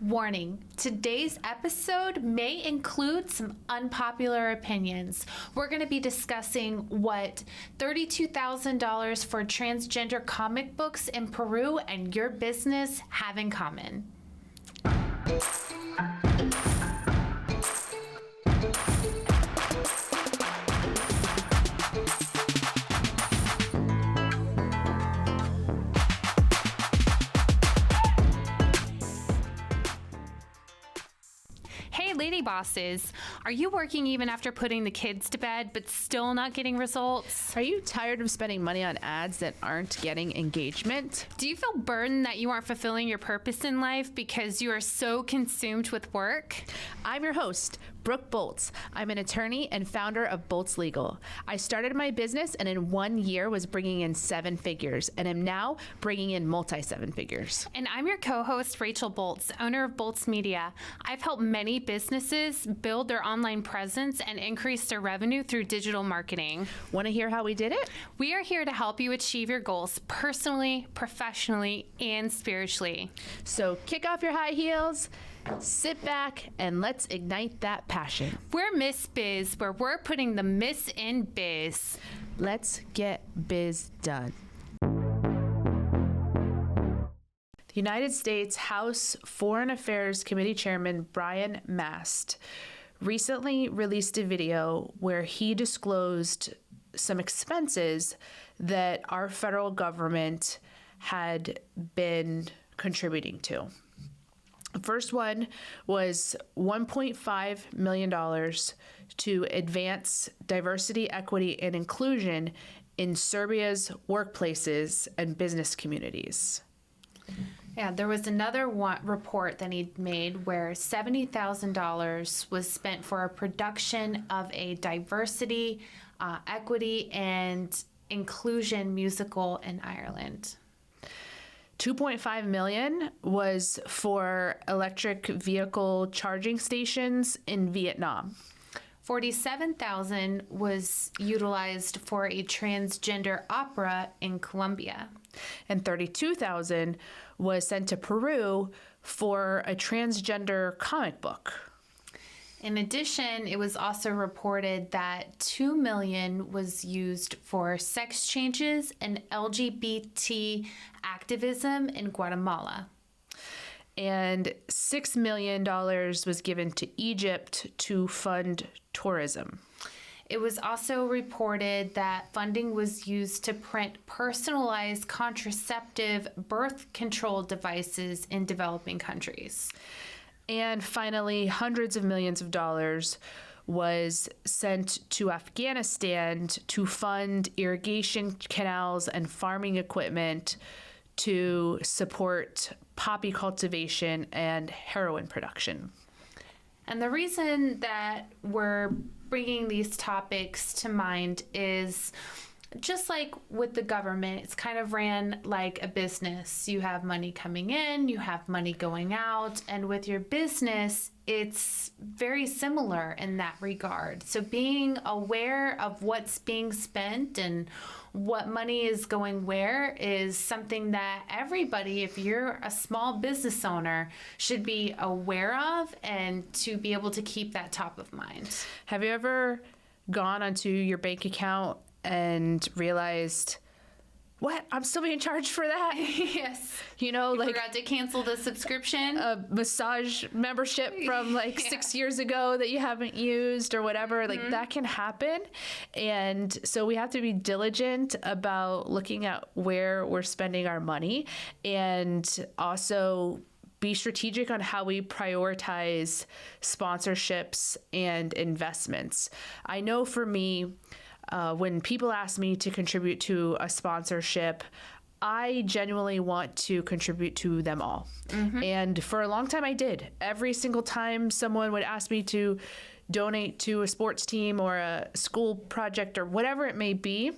Warning, today's episode may include some unpopular opinions. We're going to be discussing what $32,000 for transgender comic books in Peru and your business have in common. Hey, lady bosses, are you working even after putting the kids to bed but still not getting results? Are you tired of spending money on ads that aren't getting engagement? Do you feel burdened that you aren't fulfilling your purpose in life because you are so consumed with work? I'm your host, Brooke Bolts. I'm an attorney and founder of Bolts Legal. I started my business and in 1 year was bringing in 7 figures and am now bringing in multi-7 figures. And I'm your co-host, Rachel Bolts, owner of Bolts Media. I've helped many businesses build their online presence and increase their revenue through digital marketing. Want to hear how we did it? We are here to help you achieve your goals personally, professionally, and spiritually. So kick off your high heels, sit back, and let's ignite that passion. We're Miss Biz, where we're putting the Miss in biz. Let's get biz done. The United States House Foreign Affairs Committee Chairman Brian Mast recently released a video where he disclosed some expenses that our federal government had been contributing to. The first one was $1.5 million to advance diversity, equity, and inclusion in Serbia's workplaces and business communities. Yeah, there was another report that he made where $70,000 was spent for a production of a diversity, equity, and inclusion musical in Ireland. $2.5 million was for electric vehicle charging stations in Vietnam. $47,000 was utilized for a transgender opera in Colombia. And $32,000 was sent to Peru for a transgender comic book. In addition, it was also reported that $2 million was used for sex changes and LGBT activism in Guatemala. And $6 million was given to Egypt to fund tourism. It was also reported that funding was used to print personalized contraceptive birth control devices in developing countries. And finally, hundreds of millions of dollars was sent to Afghanistan to fund irrigation canals and farming equipment to support poppy cultivation and heroin production. And the reason that we're bringing these topics to mind is just like with the government, it's kind of ran like a business. You have money coming in, you have money going out, and with your business, it's very similar in that regard. So being aware of what's being spent and what money is going where is something that everybody, if you're a small business owner, should be aware of and to be able to keep that top of mind. Have you ever gone onto your bank account and realized, what? I'm still being charged for that? Yes. You know, you forgot to cancel the subscription. A massage membership from 6 years ago that you haven't used or whatever. Like that can happen. And so we have to be diligent about looking at where we're spending our money and also be strategic on how we prioritize sponsorships and investments. I know for me, when people ask me to contribute to a sponsorship, I genuinely want to contribute to them all. Mm-hmm. And for a long time I did. Every single time someone would ask me to donate to a sports team or a school project or whatever it may be,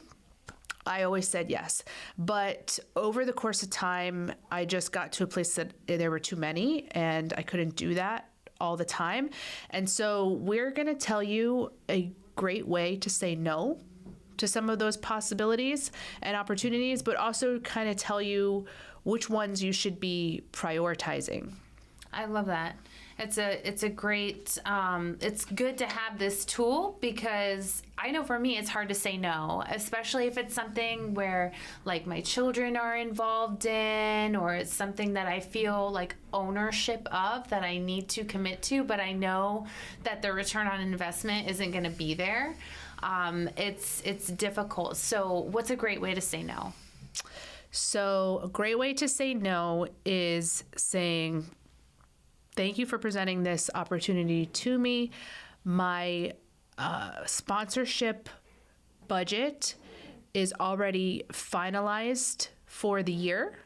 I always said yes. But over the course of time, I just got to a place that there were too many and I couldn't do that all the time. And so we're going to tell you a great way to say no to some of those possibilities and opportunities, but also kind of tell you which ones you should be prioritizing. I love that. It's a great, it's good to have this tool, because I know for me it's hard to say no, especially if it's something where like my children are involved in, or it's something that I feel like ownership of, that I need to commit to, but I know that the return on investment isn't going to be there. It's difficult. So what's a great way to say no? So a great way to say no is saying, thank you for presenting this opportunity to me. My sponsorship budget is already finalized for the year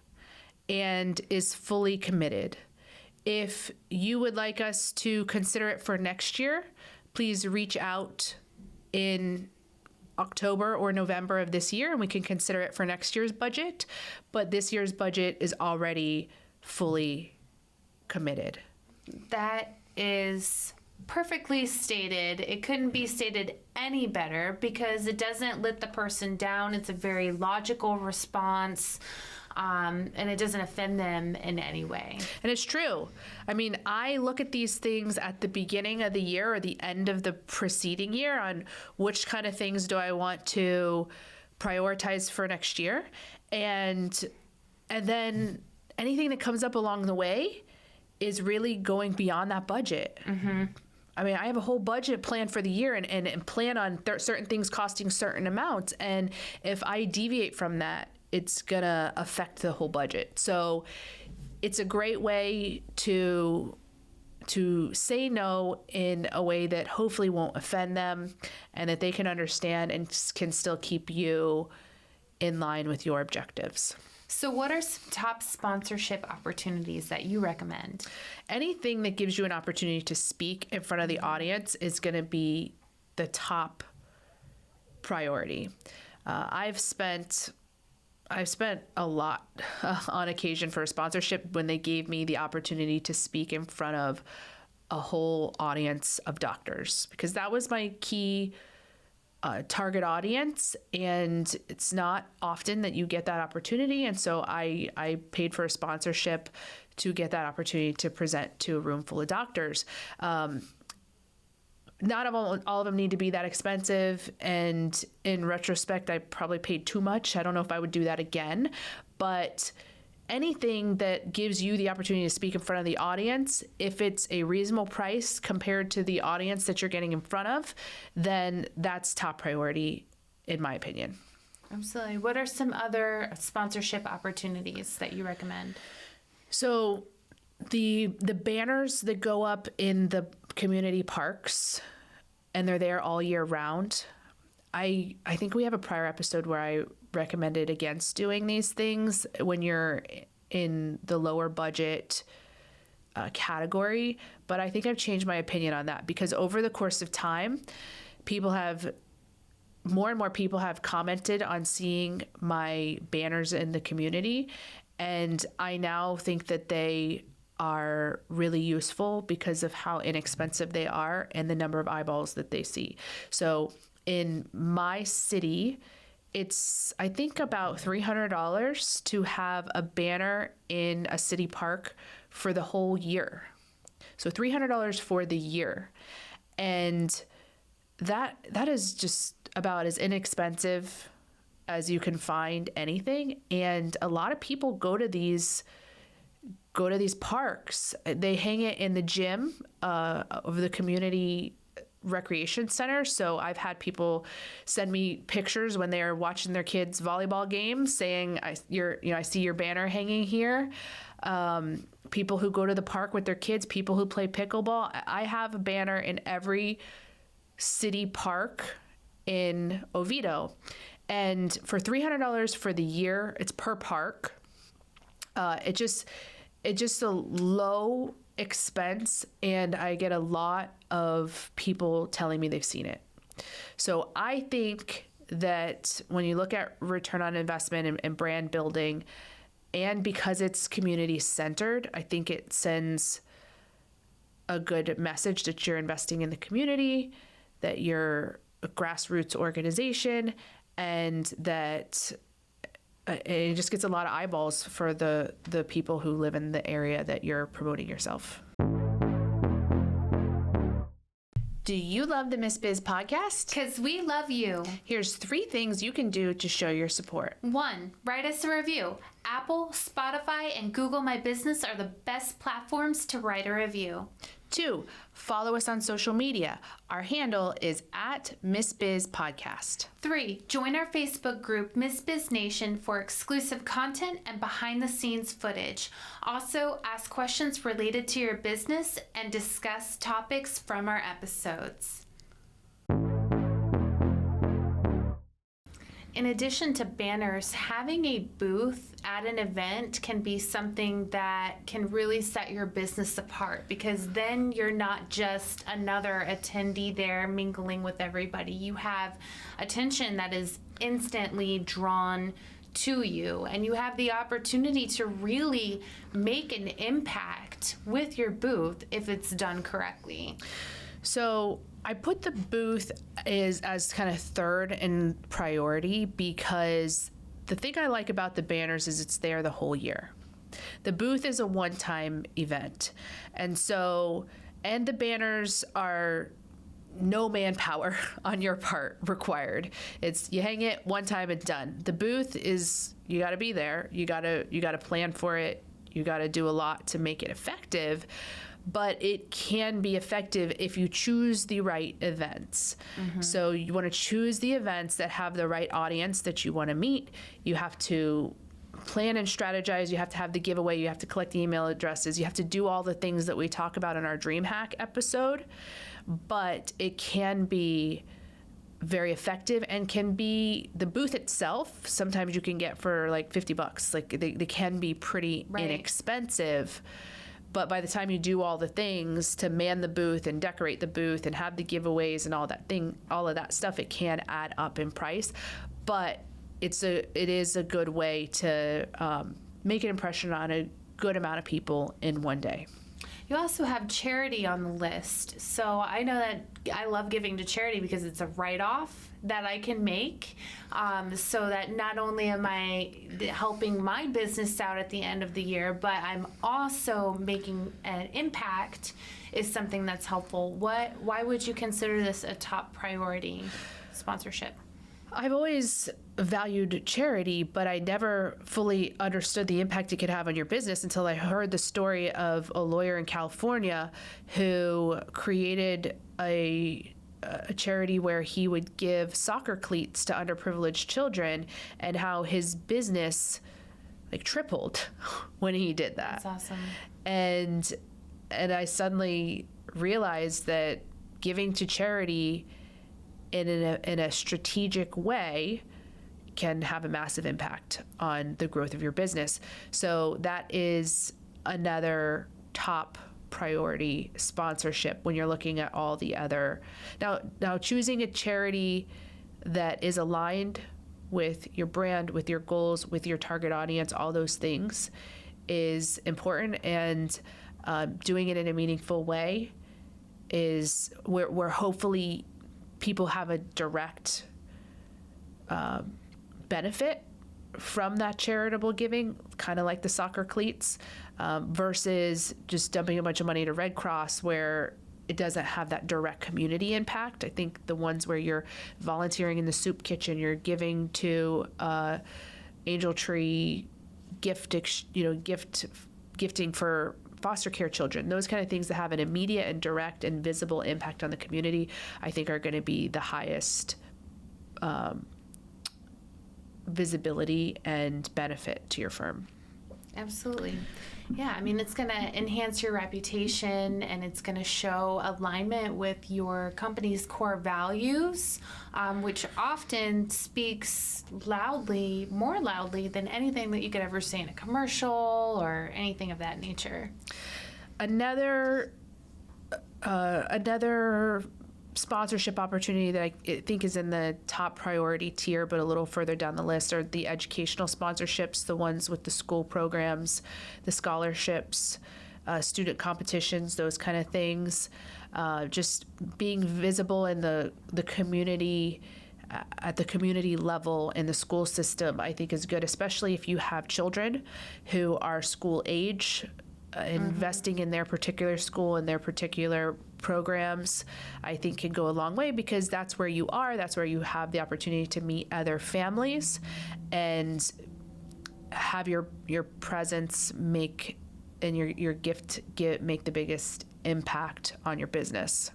and is fully committed. If you would like us to consider it for next year, please reach out in October or November of this year, and we can consider it for next year's budget. But this year's budget is already fully committed. That is perfectly stated. It couldn't be stated any better, because it doesn't let the person down. It's a very logical response, and it doesn't offend them in any way. And it's true. I mean, I look at these things at the beginning of the year or the end of the preceding year on which kind of things do I want to prioritize for next year. And then anything that comes up along the way is really going beyond that budget. Mm-hmm. I mean, I have a whole budget plan for the year and plan on certain things costing certain amounts. And if I deviate from that, it's going to affect the whole budget. So it's a great way to say no in a way that hopefully won't offend them, and that they can understand and can still keep you in line with your objectives. So what are some top sponsorship opportunities that you recommend? Anything that gives you an opportunity to speak in front of the audience is going to be the top priority. I've spent a lot on occasion for a sponsorship when they gave me the opportunity to speak in front of a whole audience of doctors, because that was my key target audience, and it's not often that you get that opportunity. And so I paid for a sponsorship to get that opportunity to present to a room full of doctors. Not all of them need to be that expensive, and in retrospect, I probably paid too much. I don't know if I would do that again, but anything that gives you the opportunity to speak in front of the audience, if it's a reasonable price compared to the audience that you're getting in front of, then that's top priority, in my opinion. Absolutely. What are some other sponsorship opportunities that you recommend? So the banners that go up in the community parks, and they're there all year round. I think we have a prior episode where I recommended against doing these things when you're in the lower budget category, but I think I've changed my opinion on that, because over the course of time, more and more people have commented on seeing my banners in the community, and I now think that they are really useful because of how inexpensive they are and the number of eyeballs that they see. So in my city, it's, I think, about $300 to have a banner in a city park for the whole year. So $300 for the year. And that is just about as inexpensive as you can find anything. And a lot of people go to these parks. They hang it in the gym of the community recreation center. So I've had people send me pictures when they're watching their kids' volleyball games saying, I see your banner hanging here. People who go to the park with their kids, people who play pickleball. I have a banner in every city park in Oviedo. And for $300 for the year, it's per park. It's just a low expense, and I get a lot of people telling me they've seen it. So I think that when you look at return on investment and brand building, and because it's community centered, I think it sends a good message that you're investing in the community, that you're a grassroots organization, and that it just gets a lot of eyeballs for the people who live in the area that you're promoting yourself. Do you love the Miss Biz podcast? Because we love you. Here's 3 things you can do to show your support. 1, write us a review. Apple, Spotify, and Google My Business are the best platforms to write a review. 2, follow us on social media. Our handle is at Miss Biz Podcast. 3, join our Facebook group, Miss Biz Nation, for exclusive content and behind-the-scenes footage. Also, ask questions related to your business and discuss topics from our episodes. In addition to banners, having a booth at an event can be something that can really set your business apart, because then you're not just another attendee there mingling with everybody. You have attention that is instantly drawn to you, and you have the opportunity to really make an impact with your booth if it's done correctly. So I put the booth as kind of third in priority, because the thing I like about the banners is it's there the whole year. The booth is a one-time event. And the banners are no manpower on your part required. It's you hang it one time and done. The booth is, you got to be there. You got to plan for it. You got to do a lot to make it effective. But it can be effective if you choose the right events. Mm-hmm. So you want to choose the events that have the right audience that you want to meet. You have to plan and strategize. You have to have the giveaway. You have to collect the email addresses. You have to do all the things that we talk about in our Dream Hack episode. But it can be very effective, and can be the booth itself. Sometimes you can get for like $50. Like they can be pretty inexpensive. But by the time you do all the things to man the booth and decorate the booth and have the giveaways and all of that stuff, it can add up in price. But it is a good way to make an impression on a good amount of people in one day. You also have charity on the list. So I know that I love giving to charity because it's a write-off that I can make, so that not only am I helping my business out at the end of the year, but I'm also making an impact is something that's helpful. Why would you consider this a top priority sponsorship? I've always valued charity, but I never fully understood the impact it could have on your business until I heard the story of a lawyer in California who created a charity where he would give soccer cleats to underprivileged children, and how his business like tripled when he did that. That's awesome. And I suddenly realized that giving to charity in a strategic way can have a massive impact on the growth of your business. So that is another top priority sponsorship when you're looking at all the other. Now choosing a charity that is aligned with your brand, with your goals, with your target audience, all those things is important, and doing it in a meaningful way is where hopefully people have a direct benefit from that charitable giving, kind of like the soccer cleats, versus just dumping a bunch of money to Red Cross where it doesn't have that direct community impact. I think the ones where you're volunteering in the soup kitchen, you're giving to Angel Tree gifting for foster care children, those kind of things that have an immediate and direct and visible impact on the community, I think are going to be the highest visibility and benefit to your firm. Absolutely. Yeah, I mean, it's going to enhance your reputation, and it's going to show alignment with your company's core values, which often speaks more loudly than anything that you could ever say in a commercial or anything of that nature. Another sponsorship opportunity that I think is in the top priority tier, but a little further down the list, are the educational sponsorships, the ones with the school programs, the scholarships, student competitions, those kind of things. Just being visible in the community, at the community level in the school system, I think is good, especially if you have children who are school age. Investing in their particular school and their particular programs, I think, can go a long way, because that's where you are. That's where you have the opportunity to meet other families and have your presence make and your gift make the biggest impact on your business.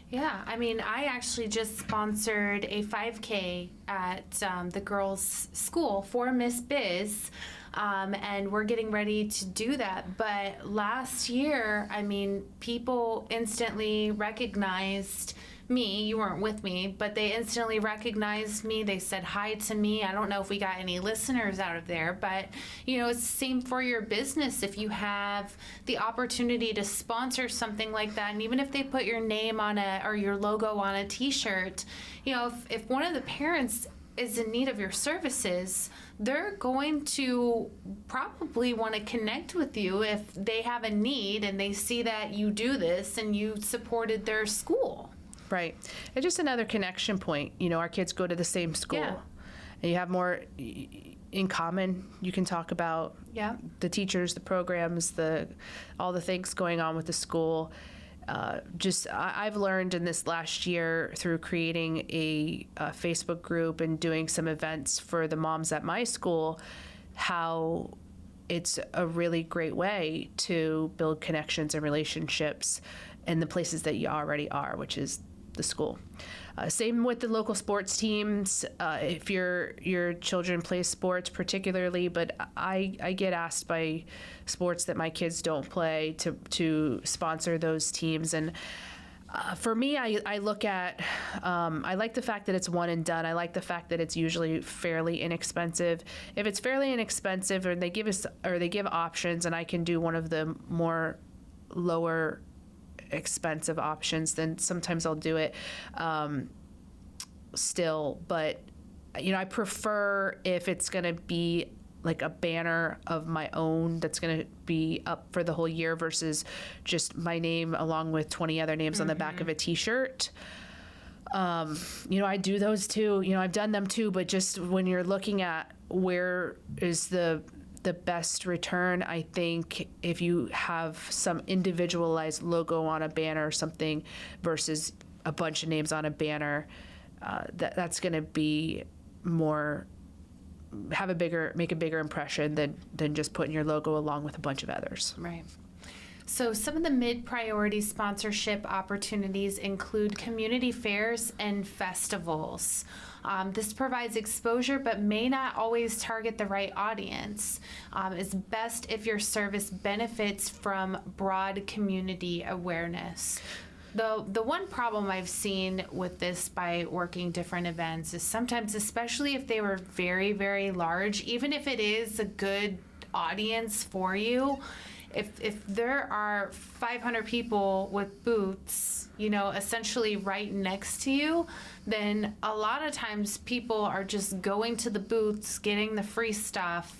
Yeah, I mean, I actually just sponsored a 5K at the girls' school for Miss Biz, and we're getting ready to do that. But last year, I mean, people instantly recognized me. You weren't with me, but they instantly recognized me. They said hi to me. I don't know if we got any listeners out of there, but it's the same for your business. If you have the opportunity to sponsor something like that, and even if they put your name on or your logo on a t-shirt, if one of the parents is in need of your services, they're going to probably want to connect with you if they have a need and they see that you do this and you supported their school. Right. And just another connection point. Our kids go to the same school. Yeah. And you have more in common. You can talk about the teachers, the programs, all the things going on with the school. I've learned in this last year through creating a Facebook group and doing some events for the moms at my school, how it's a really great way to build connections and relationships in the places that you already are, which is the school. Same with the local sports teams. If your children play sports particularly, but I get asked by sports that my kids don't play to sponsor those teams. And for me, I look at, I like the fact that it's one and done. I like the fact that it's usually fairly inexpensive. If it's fairly inexpensive and they give options and I can do one of the more lower expensive options, then sometimes I'll do it still. But I prefer if it's going to be like a banner of my own that's going to be up for the whole year versus just my name along with 20 other names on the back of a t-shirt. I do those too. I've done them too, but just when you're looking at where is the best return, I think if you have some individualized logo on a banner or something versus a bunch of names on a banner, that's going to be more, make a bigger impression than just putting your logo along with a bunch of others. Right. So some of the mid-priority sponsorship opportunities include community fairs and festivals. This provides exposure but may not always target the right audience. It's best if your service benefits from broad community awareness. The one problem I've seen with this by working different events is sometimes, especially if they were very, very large, even if it is a good audience for you, if there are 500 people with booths, essentially right next to you, then a lot of times people are just going to the booths, getting the free stuff,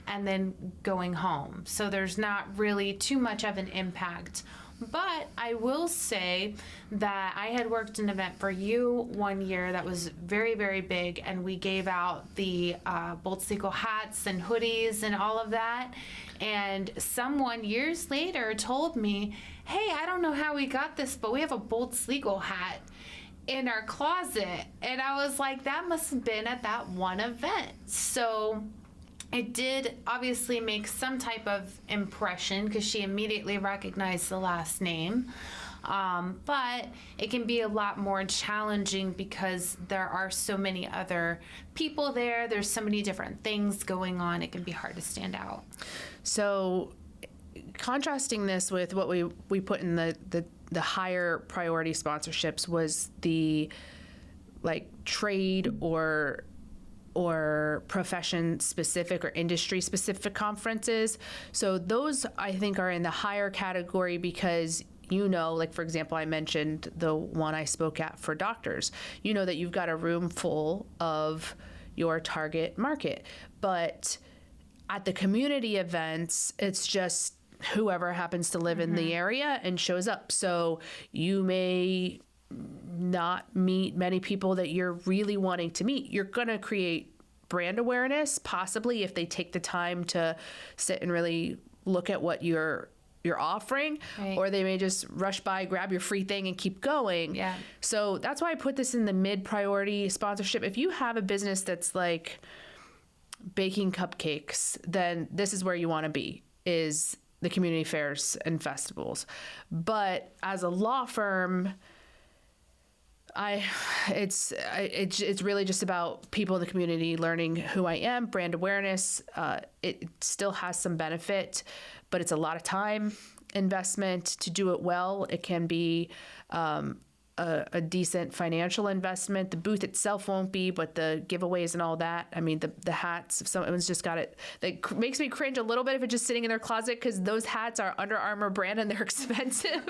and then going home. So there's not really too much of an impact. But I will say that I had worked an event for you one year that was very, very big, and we gave out the Bolt Seagull hats and hoodies and all of that. And someone years later told me, hey, I don't know how we got this, but we have a Bolt Seagull hat in our closet. And I was like, that must have been at that one event. So it did obviously make some type of impression because she immediately recognized the last name. But it can be a lot more challenging because there are so many other people there. There's so many different things going on. It can be hard to stand out. So contrasting this with what we put in the higher priority sponsorships was the trade or profession specific or industry specific conferences. So those I think are in the higher category because for example, I mentioned the one I spoke at for doctors. That you've got a room full of your target market. But at the community events, it's just whoever happens to live in the area and shows up. So you may not meet many people that you're really wanting to meet. You're going to create brand awareness, possibly, if they take the time to sit and really look at what you're offering, right. Or they may just rush by, grab your free thing and keep going. Yeah. So that's why I put this in the mid-priority sponsorship. If you have a business that's like baking cupcakes, then this is where you want to be, is the community fairs and festivals. But as a law firm, it's really just about people in the community learning who I am, brand awareness. It still has some benefit, but it's a lot of time investment to do it well. It can be a decent financial investment. The booth itself won't be, but the giveaways and all that. I mean, the hats, if someone's just got it, that makes me cringe a little bit if it's just sitting in their closet, because those hats are Under Armour brand and they're expensive.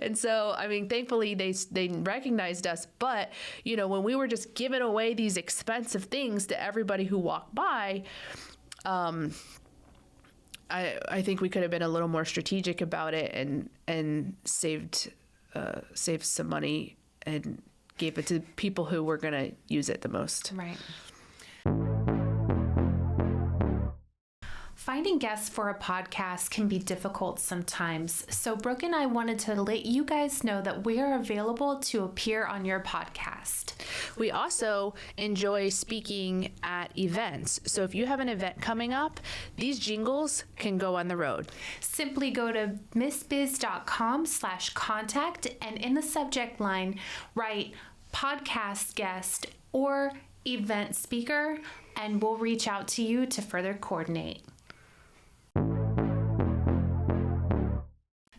And so, I mean, thankfully they recognized us, but you know, when we were just giving away these expensive things to everybody who walked by, I think we could have been a little more strategic about it and saved some money and gave it to people who were going to use it the most. Right. Finding guests for a podcast can be difficult sometimes, so Brooke and I wanted to let you guys know that we are available to appear on your podcast. We also enjoy speaking at events, so if you have an event coming up, these jingles can go on the road. Simply go to missbiz.com/contact and in the subject line, write podcast guest or event speaker, and we'll reach out to you to further coordinate.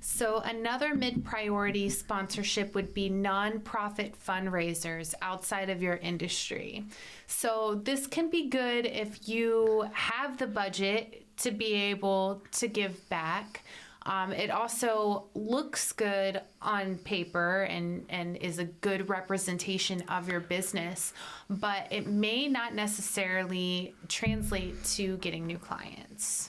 So another mid-priority sponsorship would be nonprofit fundraisers outside of your industry. So this can be good if you have the budget to be able to give back. It also looks good on paper and is a good representation of your business, but it may not necessarily translate to getting new clients.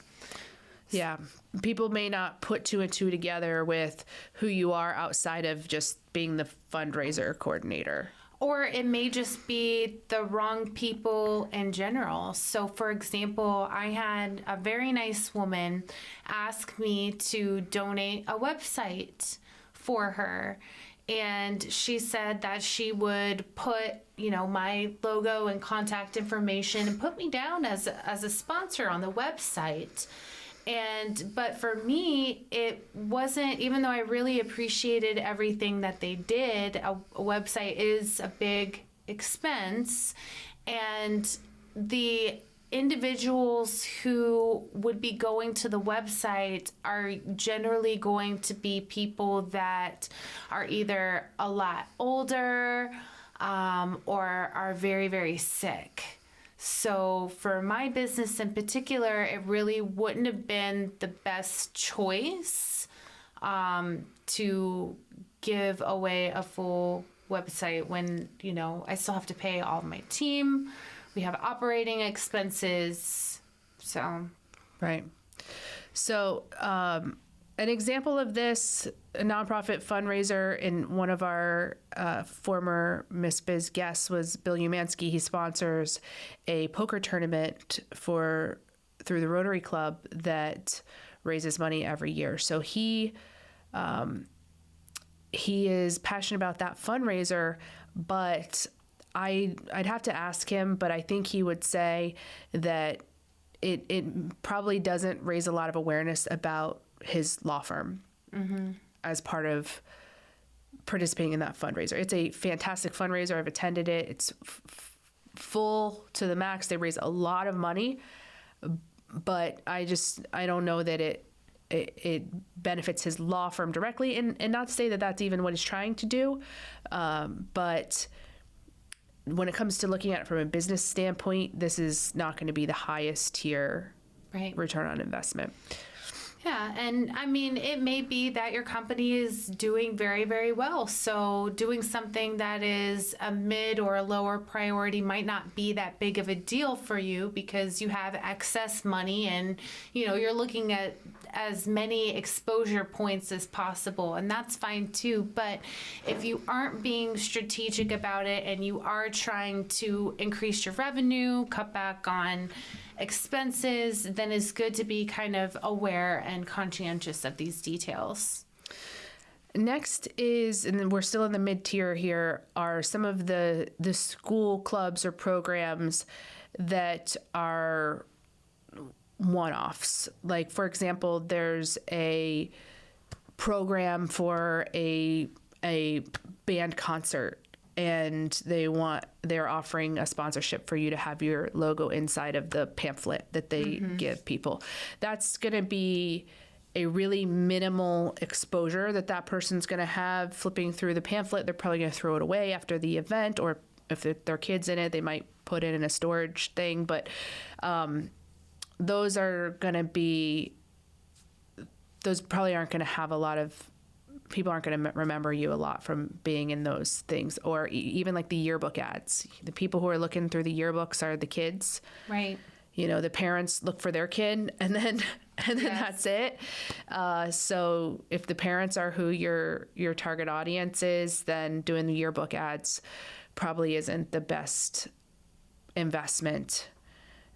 Yeah, people may not put two and two together with who you are outside of just being the fundraiser coordinator. Or it may just be the wrong people in general. So, for example, I had a very nice woman ask me to donate a website for her. And she said that she would put, you know, my logo and contact information and put me down as a sponsor on the website. But for me, it wasn't, even though I really appreciated everything that they did, a website is a big expense. And the individuals who would be going to the website are generally going to be people that are either a lot older or are very, very sick. So for my business in particular, it really wouldn't have been the best choice to give away a full website when, you know, I still have to pay all of my team. We have operating expenses. So. Right. So an example of this, a nonprofit fundraiser in one of our former Miss Biz guests was Bill Umansky. He sponsors a poker tournament through the Rotary Club that raises money every year. So he is passionate about that fundraiser, but I'd have to ask him, but I think he would say that it probably doesn't raise a lot of awareness about his law firm as part of participating in that fundraiser. It's a fantastic fundraiser. I've attended it. It's full to the max. They raise a lot of money, but I don't know that it benefits his law firm directly. And not to say that that's even what he's trying to do, but when it comes to looking at it from a business standpoint, this is not going to be the highest tier return on investment. Yeah, and I mean, it may be that your company is doing very, very well. So doing something that is a mid or a lower priority might not be that big of a deal for you because you have excess money and, you know, you're looking at as many exposure points as possible, and that's fine too. But if you aren't being strategic about it and you are trying to increase your revenue, cut back on expenses, then it's good to be kind of aware and conscientious of these details. Next is, and then we're still in the mid-tier here, are some of the school clubs or programs that are one-offs. Like, for example, there's a program for a band concert, and they're offering a sponsorship for you to have your logo inside of the pamphlet that they give people. That's going to be a really minimal exposure that person's going to have flipping through the pamphlet. They're probably going to throw it away after the event, or if their kids in it, they might put it in a storage thing. But those probably aren't going to have a lot of, people aren't going to remember you a lot from being in those things. Or even like the yearbook ads. The people who are looking through the yearbooks are the kids. Right. You know, the parents look for their kid, and then yes. That's it. So if the parents are who your target audience is, then doing the yearbook ads probably isn't the best investment.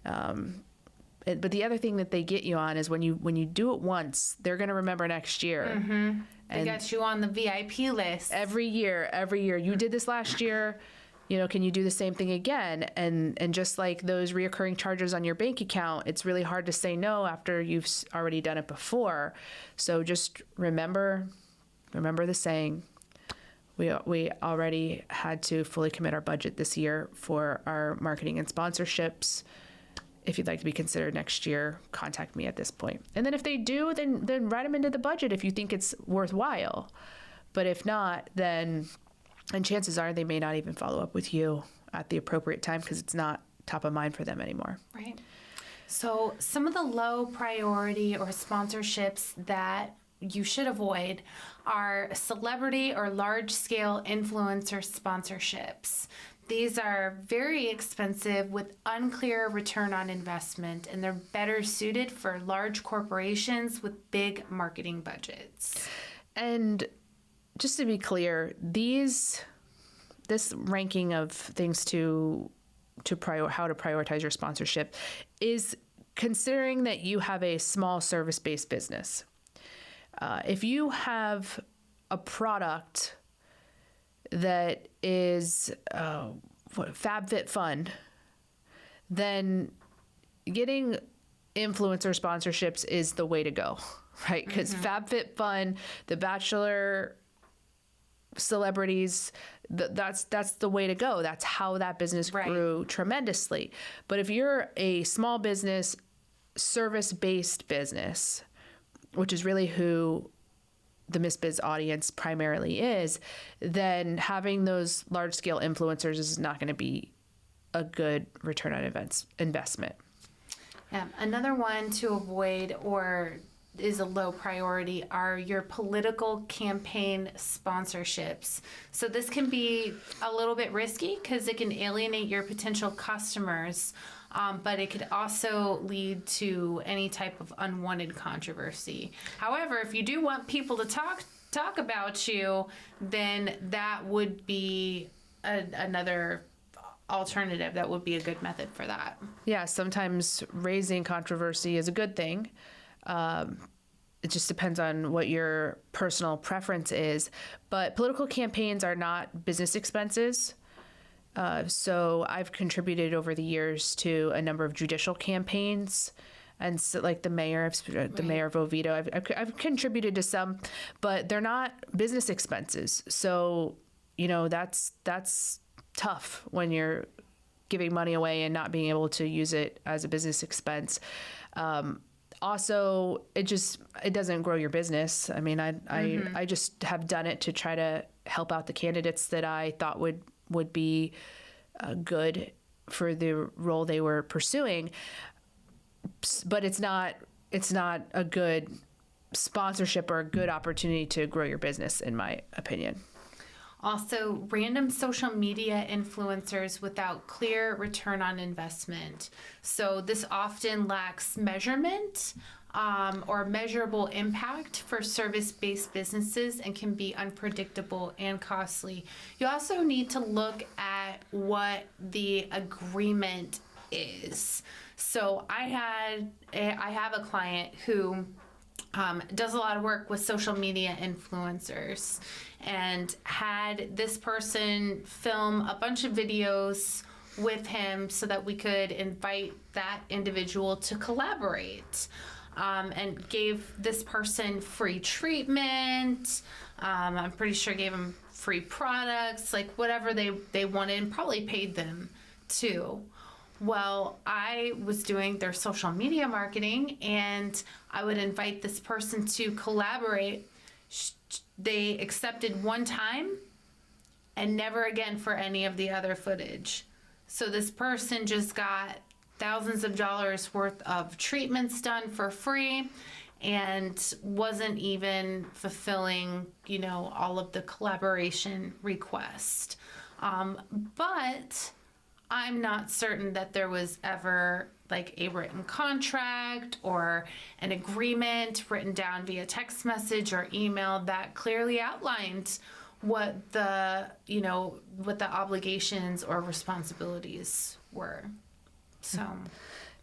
But the other thing that they get you on is when you do it once, they're going to remember next year. Mm-hmm. They got you on the VIP list. Every year. You did this last year. You know, can you do the same thing again? And just like those reoccurring charges on your bank account, it's really hard to say no after you've already done it before. So just remember the saying. We already had to fully commit our budget this year for our marketing and sponsorships. If you'd like to be considered next year, contact me at this point. And then if they do, then write them into the budget if you think it's worthwhile. But if not, then... And chances are they may not even follow up with you at the appropriate time because it's not top of mind for them anymore. Right. So some of the low priority or sponsorships that you should avoid are celebrity or large scale influencer sponsorships. These are very expensive with unclear return on investment, and they're better suited for large corporations with big marketing budgets. And just to be clear, this ranking of things how to prioritize your sponsorship is considering that you have a small service-based business. If you have a product that is FabFitFun, then getting influencer sponsorships is the way to go, right? Because FabFitFun, The Bachelor, celebrities, that's the way to go. That's how that business grew tremendously. But if you're a small business, service-based business, which is really who the Miss Biz audience primarily is, then having those large-scale influencers is not going to be a good return on investment. Another one to avoid or is a low priority are your political campaign sponsorships. So this can be a little bit risky because it can alienate your potential customers, but it could also lead to any type of unwanted controversy. However, if you do want people to talk about you, then that would be another alternative. That would be a good method for that. Yeah, sometimes raising controversy is a good thing. It just depends on what your personal preference is. But political campaigns are not business expenses. So I've contributed over the years to a number of judicial campaigns. And so, like the mayor of Oviedo, I've contributed to some, but they're not business expenses. So, that's tough when you're giving money away and not being able to use it as a business expense. Also, it doesn't grow your business. I mean, I just have done it to try to help out the candidates that I thought would be good for the role they were pursuing. But it's not a good sponsorship or a good opportunity to grow your business, in my opinion. Also, random social media influencers without clear return on investment. So this often lacks measurement or measurable impact for service-based businesses and can be unpredictable and costly. You also need to look at what the agreement is. So I have a client who does a lot of work with social media influencers and had this person film a bunch of videos with him so that we could invite that individual to collaborate, and gave this person free treatment. I'm pretty sure gave them free products, like whatever they wanted, and probably paid them too. Well, I was doing their social media marketing and I would invite this person to collaborate. They accepted one time and never again for any of the other footage. So this person just got thousands of dollars worth of treatments done for free and wasn't even fulfilling, all of the collaboration requests. But I'm not certain that there was ever like a written contract or an agreement written down via text message or email that clearly outlined what the obligations or responsibilities were. So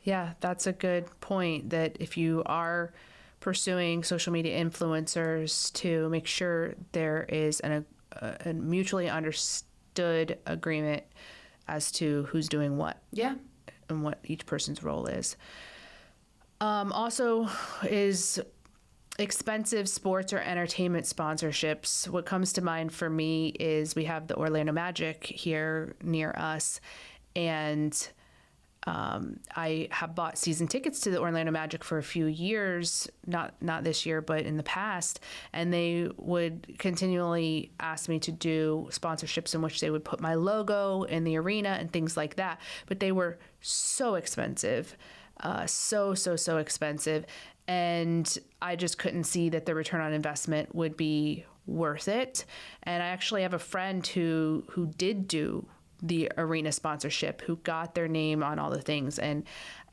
yeah, that's a good point, that if you are pursuing social media influencers, to make sure there is a mutually understood agreement as to who's doing what. Yeah. And what each person's role is. Also is expensive sports or entertainment sponsorships. What comes to mind for me is we have the Orlando Magic here near us, and I have bought season tickets to the Orlando Magic for a few years, not this year, but in the past, and they would continually ask me to do sponsorships in which they would put my logo in the arena and things like that. But they were so expensive, so expensive, and I just couldn't see that the return on investment would be worth it. And I actually have a friend who did do the arena sponsorship, who got their name on all the things, and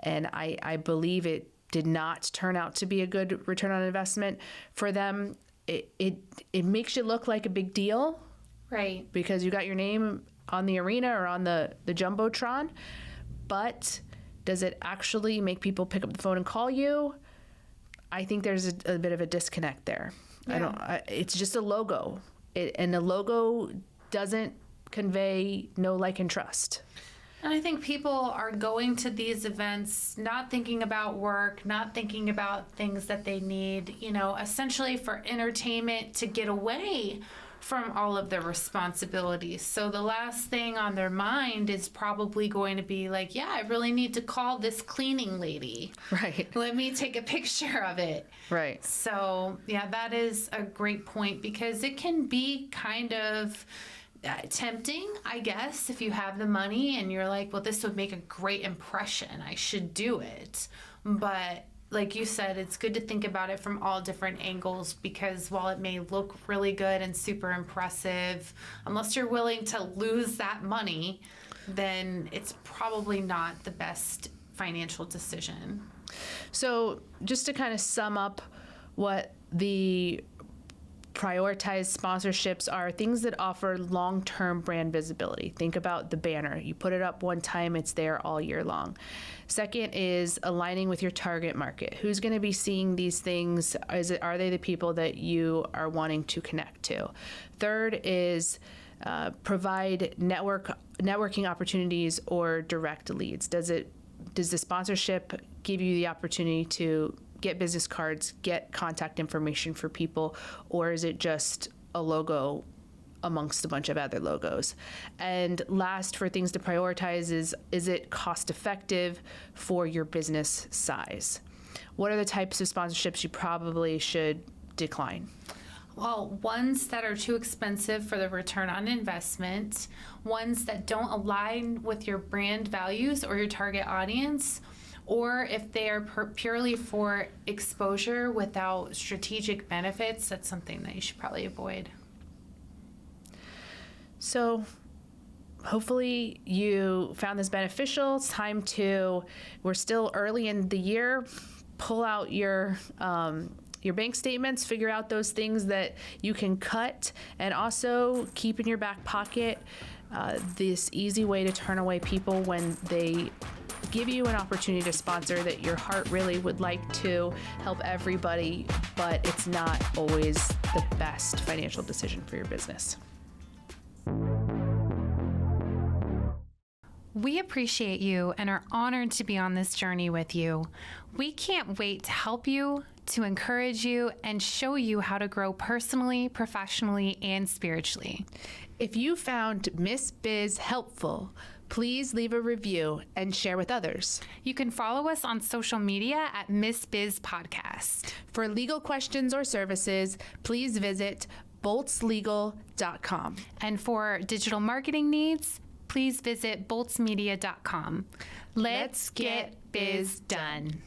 I believe it did not turn out to be a good return on investment for them. It makes you look like a big deal, right? Because you got your name on the arena or on the jumbotron, but does it actually make people pick up the phone and call you? I think there's a bit of a disconnect there. Yeah. It's just a logo, and the logo doesn't convey know, like, and trust. And I think people are going to these events not thinking about work, not thinking about things that they need, essentially for entertainment, to get away from all of their responsibilities. So the last thing on their mind is probably going to be like, yeah, I really need to call this cleaning lady. Right. Let me take a picture of it. Right. So yeah, that is a great point, because it can be kind of tempting, I guess, if you have the money and you're like, well, this would make a great impression, I should do it. But like you said, it's good to think about it from all different angles, because while it may look really good and super impressive, unless you're willing to lose that money, then it's probably not the best financial decision. So just to kind of sum up what the prioritized sponsorships are, things that offer long-term brand visibility. Think about the banner. You put it up one time, it's there all year long. Second is aligning with your target market. Who's going to be seeing these things? Are they the people that you are wanting to connect to? Third is provide networking opportunities or direct leads. Does the sponsorship give you the opportunity to get business cards, get contact information for people, or is it just a logo amongst a bunch of other logos? And last, for things to prioritize, is it cost effective for your business size? What are the types of sponsorships you probably should decline? Well, ones that are too expensive for the return on investment, ones that don't align with your brand values or your target audience, or if they are purely for exposure without strategic benefits, that's something that you should probably avoid. So hopefully you found this beneficial. It's time we're still early in the year. pull out your bank statements, figure out those things that you can cut, and also keep in your back pocket this easy way to turn away people when they give you an opportunity to sponsor that your heart really would like to help everybody, but it's not always the best financial decision for your business. We appreciate you and are honored to be on this journey with you. We can't wait to help you, to encourage you, and show you how to grow personally, professionally, and spiritually. If you found Miss Biz helpful, please leave a review and share with others. You can follow us on social media at Miss Biz Podcast. For legal questions or services, please visit boltslegal.com. And for digital marketing needs, please visit boltsmedia.com. Let's get biz done.